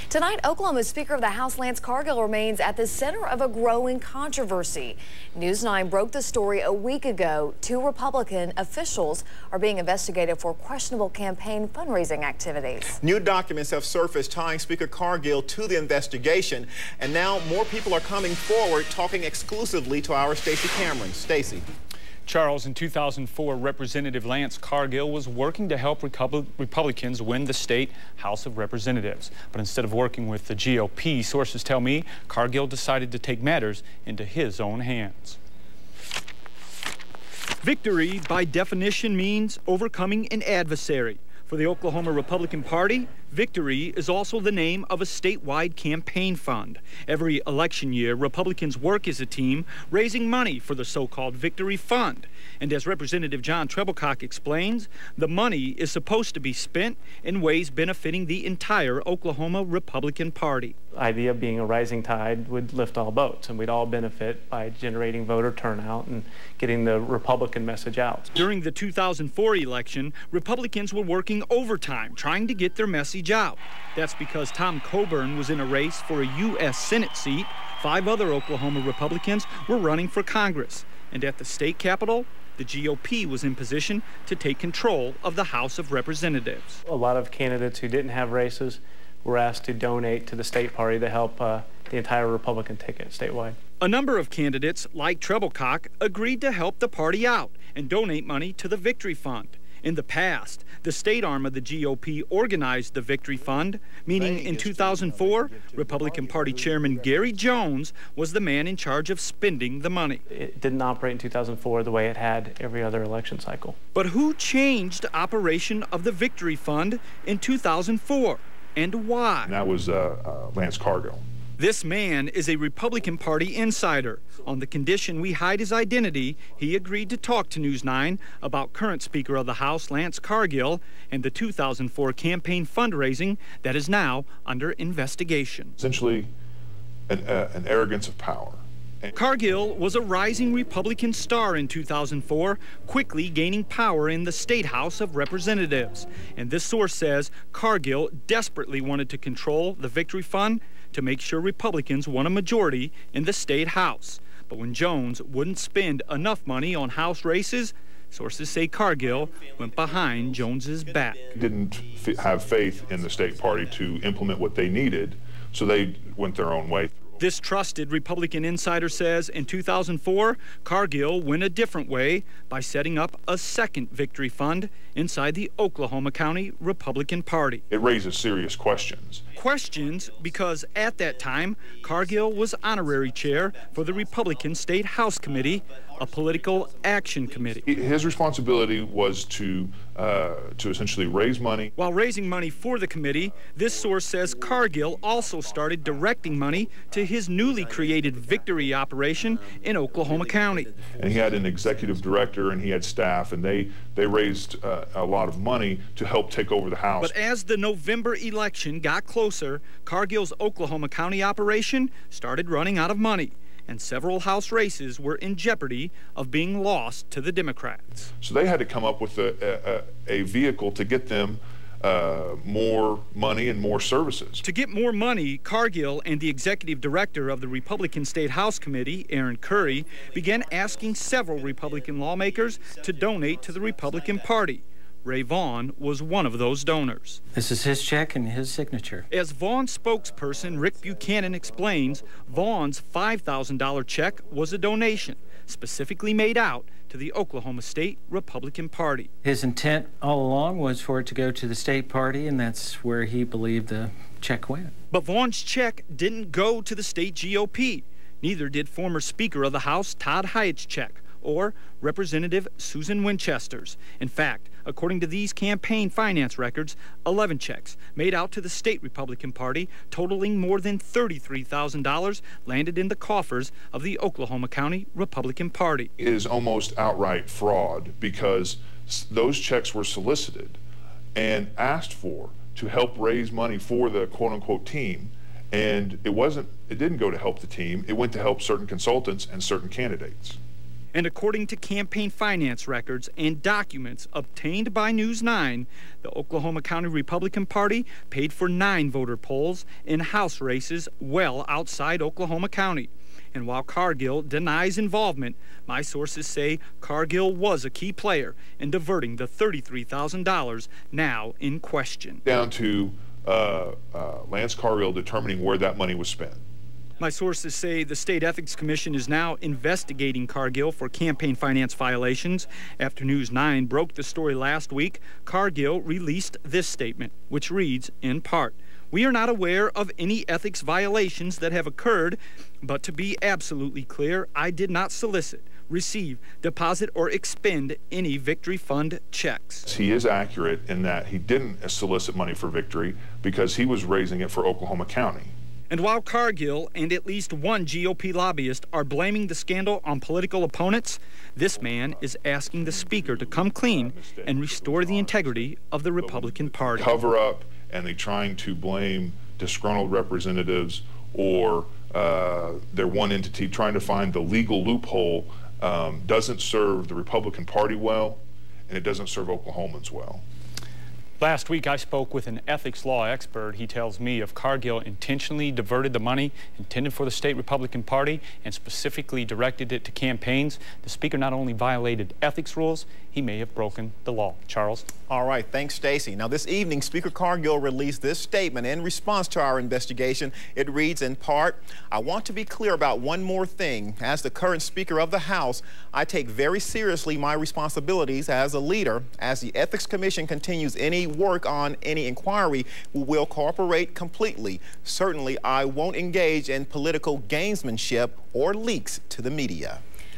Tonight, Oklahoma Speaker of the House Lance Cargill remains at the center of a growing controversy. News 9 broke the story a week ago. 2 Republican officials are being investigated for questionable campaign fundraising activities. New documents have surfaced tying Speaker Cargill to the investigation, and now more people are coming forward talking exclusively to our Stacey Cameron. Stacey. Charles, in 2004, Representative Lance Cargill was working to help Republicans win the state House of Representatives. But instead of working with the GOP, sources tell me Cargill decided to take matters into his own hands. Victory, by definition, means overcoming an adversary. For the Oklahoma Republican Party, victory is also the name of a statewide campaign fund. Every election year, Republicans work as a team raising money for the so-called Victory Fund. And as Representative John Treblecock explains, the money is supposed to be spent in ways benefiting the entire Oklahoma Republican Party. The idea being a rising tide would lift all boats, and we'd all benefit by generating voter turnout and getting the Republican message out. During the 2004 election, Republicans were working overtime trying to get their message out. That's because Tom Coburn was in a race for a U.S. Senate seat. 5 other Oklahoma Republicans were running for Congress. And at the state capitol, the GOP was in position to take control of the House of Representatives. A lot of candidates who didn't have races were asked to donate to the state party to help the entire Republican ticket statewide. A number of candidates, like Treblecock, agreed to help the party out and donate money to the Victory Fund. In the past, the state arm of the GOP organized the Victory Fund, meaning in 2004, Republican Party Chairman Gary Jones was the man in charge of spending the money. It didn't operate in 2004 the way it had every other election cycle. But who changed the operation of the Victory Fund in 2004, and why? And that was Lance Cargill. This man is a Republican Party insider. On the condition we hide his identity, he agreed to talk to News 9 about current Speaker of the House, Lance Cargill, and the 2004 campaign fundraising that is now under investigation. Essentially, an arrogance of power. Cargill was a rising Republican star in 2004, quickly gaining power in the State House of Representatives. And this source says Cargill desperately wanted to control the Victory Fund to make sure Republicans won a majority in the State House. But when Jones wouldn't spend enough money on House races, sources say Cargill went behind Jones's back. He didn't have faith in the state party to implement what they needed, so they went their own way. This trusted Republican insider says in 2004, Cargill went a different way by setting up a second Victory Fund inside the Oklahoma County Republican Party. It raises serious questions. Questions because at that time, Cargill was honorary chair for the Republican State House Committee, a political action committee. His responsibility was to essentially raise money. While raising money for the committee, this source says Cargill also started directing money to his newly created Victory operation in Oklahoma County. And he had an executive director and he had staff, and they raised a lot of money to help take over the House. But as the November election got closer, Cargill's Oklahoma County operation started running out of money, and several House races were in jeopardy of being lost to the Democrats. So they had to come up with a vehicle to get them more money and more services. To get more money, Cargill and the executive director of the Republican State House Committee, Aaron Currey, began asking several Republican lawmakers to donate to the Republican Party. Ray Vaughn was one of those donors. This is his check and his signature. As Vaughn's spokesperson, Rick Buchanan, explains, Vaughn's $5,000 check was a donation specifically made out to the Oklahoma State Republican Party. His intent all along was for it to go to the state party, and that's where he believed the check went. But Vaughn's check didn't go to the state GOP. Neither did former Speaker of the House Todd Hyatt's check or Representative Susan Winchester's. In fact, according to these campaign finance records, 11 checks made out to the state Republican Party totaling more than $33,000 landed in the coffers of the Oklahoma County Republican Party. It is almost outright fraud because those checks were solicited and asked for to help raise money for the quote-unquote team, and it didn't go to help the team, it went to help certain consultants and certain candidates. And according to campaign finance records and documents obtained by News 9, the Oklahoma County Republican Party paid for 9 voter polls in House races well outside Oklahoma County. And while Cargill denies involvement, my sources say Cargill was a key player in diverting the $33,000 now in question. Down to Lance Cargill determining where that money was spent. My sources say the State Ethics Commission is now investigating Cargill for campaign finance violations. After News 9 broke the story last week, Cargill released this statement, which reads, in part, "We are not aware of any ethics violations that have occurred, but to be absolutely clear, I did not solicit, receive, deposit, or expend any Victory Fund checks." He is accurate in that he didn't solicit money for Victory because he was raising it for Oklahoma County. And while Cargill and at least one GOP lobbyist are blaming the scandal on political opponents, this man is asking the Speaker to come clean and restore the integrity of the Republican Party. Cover up, and they're trying to blame disgruntled representatives or they're one entity trying to find the legal loophole doesn't serve the Republican Party well, and it doesn't serve Oklahomans well. Last week, I spoke with an ethics law expert. He tells me if Cargill intentionally diverted the money intended for the state Republican Party and specifically directed it to campaigns, the Speaker not only violated ethics rules, he may have broken the law. Charles? All right, thanks, Stacey. Now, this evening, Speaker Cargill released this statement in response to our investigation. It reads in part, "I want to be clear about one more thing. As the current Speaker of the House, I take very seriously my responsibilities as a leader. As the Ethics Commission continues any work on any inquiry, we will cooperate completely. Certainly, I won't engage in political gamesmanship or leaks to the media."